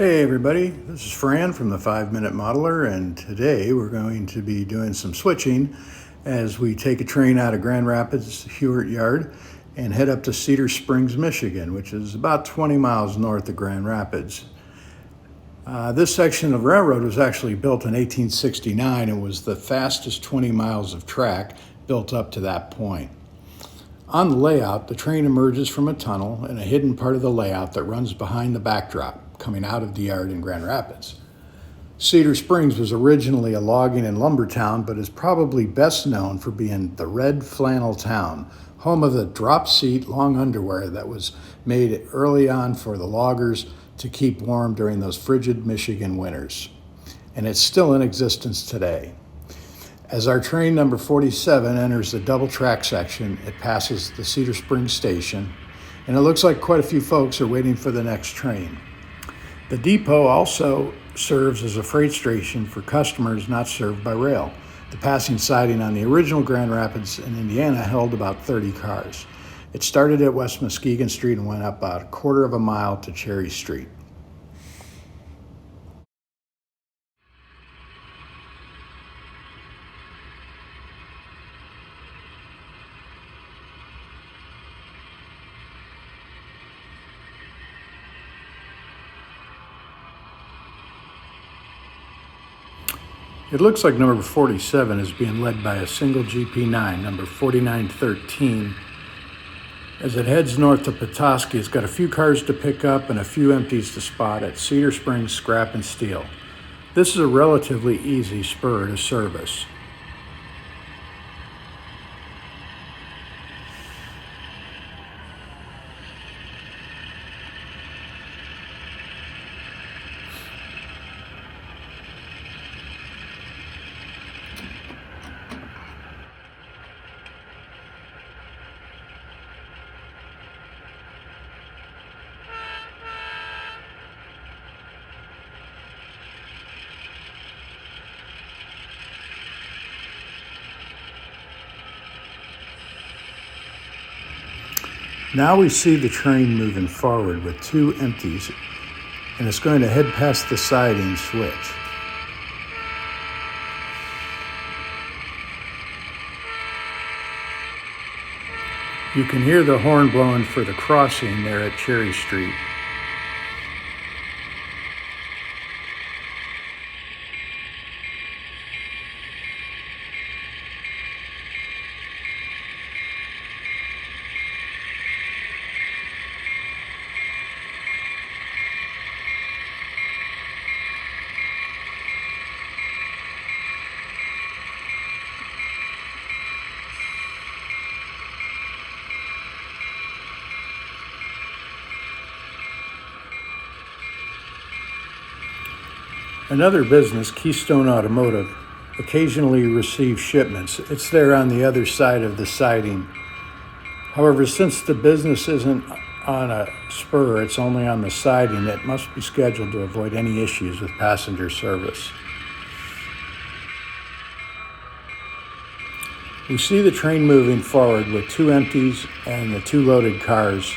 Hey everybody, this is Fran from the 5 Minute Modeler, and today we're going to be doing some switching as we take a train out of Grand Rapids Hewitt Yard and head up to Cedar Springs, Michigan, which is about 20 miles north of Grand Rapids. This section of railroad was actually built in 1869 and was the fastest 20 miles of track built up to that point. On the layout, the train emerges from a tunnel in a hidden part of the layout that runs behind the backdrop, coming out of the yard in Grand Rapids. Cedar Springs was originally a logging and lumber town, but is probably best known for being the red flannel town, home of the drop seat long underwear that was made early on for the loggers to keep warm during those frigid Michigan winters. And it's still in existence today. As our train number 47 enters the double track section, it passes the Cedar Springs station, and it looks like quite a few folks are waiting for the next train. The depot also serves as a freight station for customers not served by rail. The passing siding on the original Grand Rapids in Indiana held about 30 cars. It started at West Muskegon Street and went up about a quarter of a mile to Cherry Street. It looks like number 47 is being led by a single GP9, number 4913. As it heads north to Petoskey, it's got a few cars to pick up and a few empties to spot at Cedar Springs Scrap and Steel. This is a relatively easy spur to service. Now we see the train moving forward with two empties, and it's going to head past the siding switch. You can hear the horn blowing for the crossing there at Cherry Street. Another business, Keystone Automotive, occasionally receives shipments. It's there on the other side of the siding. However, since the business isn't on a spur, it's only on the siding, it must be scheduled to avoid any issues with passenger service. We see the train moving forward with two empties and the two loaded cars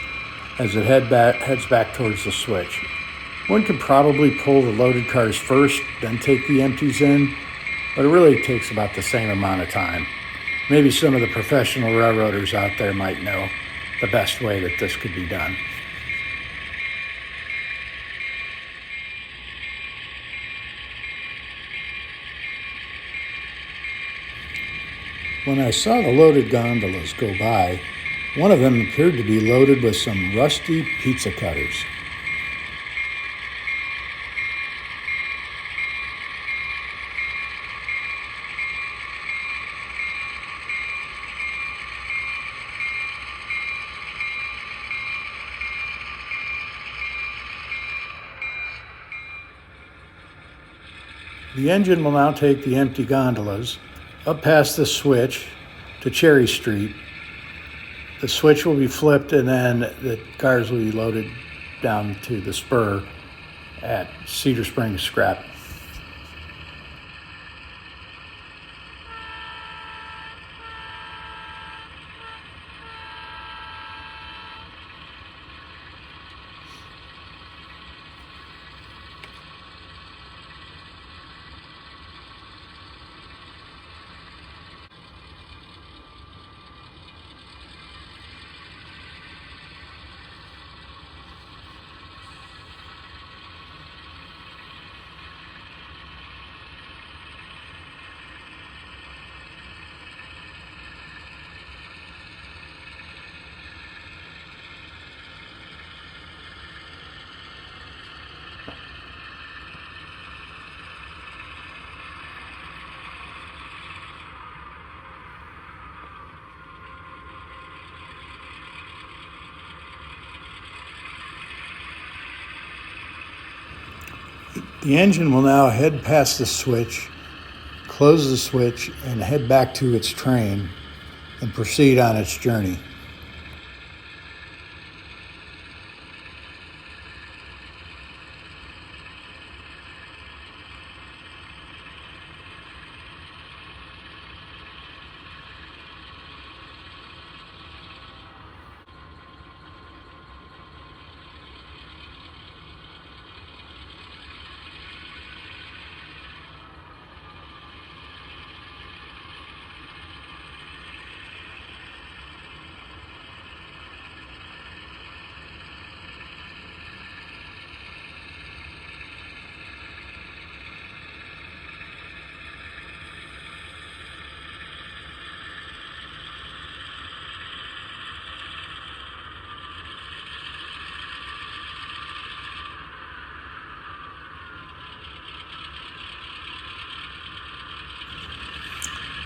as it heads back towards the switch. One could probably pull the loaded cars first, then take the empties in, but it really takes about the same amount of time. Maybe some of the professional railroaders out there might know the best way that this could be done. When I saw the loaded gondolas go by, one of them appeared to be loaded with some rusty pizza cutters. The engine will now take the empty gondolas up past the switch to Cherry Street. The switch will be flipped and then the cars will be loaded down to the spur at Cedar Springs Scrap. The engine will now head past the switch, close the switch, and head back to its train and proceed on its journey.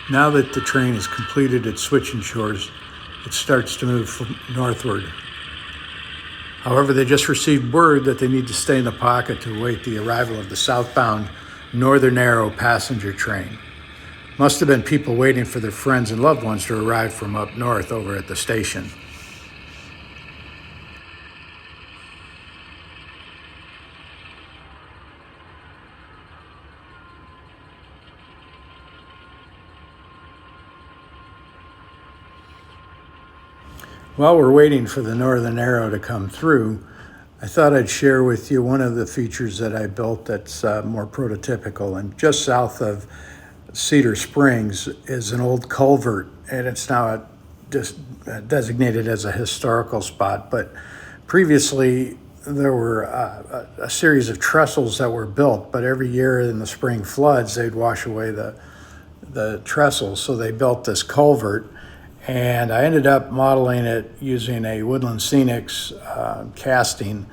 Now that the train has completed its switching chores, it starts to move northward. However, they just received word that they need to stay in the pocket to await the arrival of the southbound Northern Arrow passenger train. Must have been people waiting for their friends and loved ones to arrive from up north over at the station. While we're waiting for the Northern Arrow to come through, I thought I'd share with you one of the features that I built that's more prototypical. And just south of Cedar Springs is an old culvert, and it's now designated as a historical spot. But previously, there were a series of trestles that were built, but every year in the spring floods, they'd wash away the trestles. So they built this culvert. And I ended up modeling it using a Woodland Scenics casting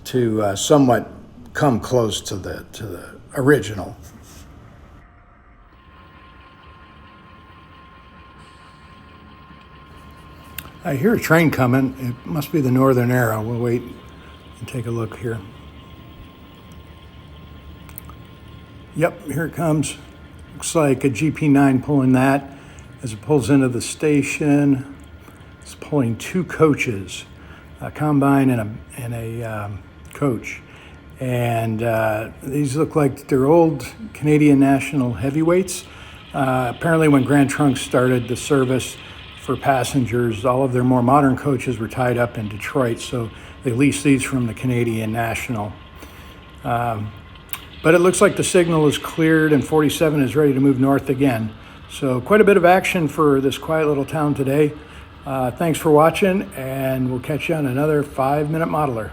to somewhat come close to the original. I hear a train coming. It must be the Northern Arrow. We'll wait and take a look here. Yep, here it comes. Looks like a GP9 pulling that. As it pulls into the station, it's pulling two coaches, a combine and a coach. And these look like they're old Canadian National heavyweights. Apparently when Grand Trunk started the service for passengers, all of their more modern coaches were tied up in Detroit, so they leased these from the Canadian National. But it looks like the signal is cleared and 47 is ready to move north again. So quite a bit of action for this quiet little town today. Thanks for watching, and we'll catch you on another 5-Minute Modeler.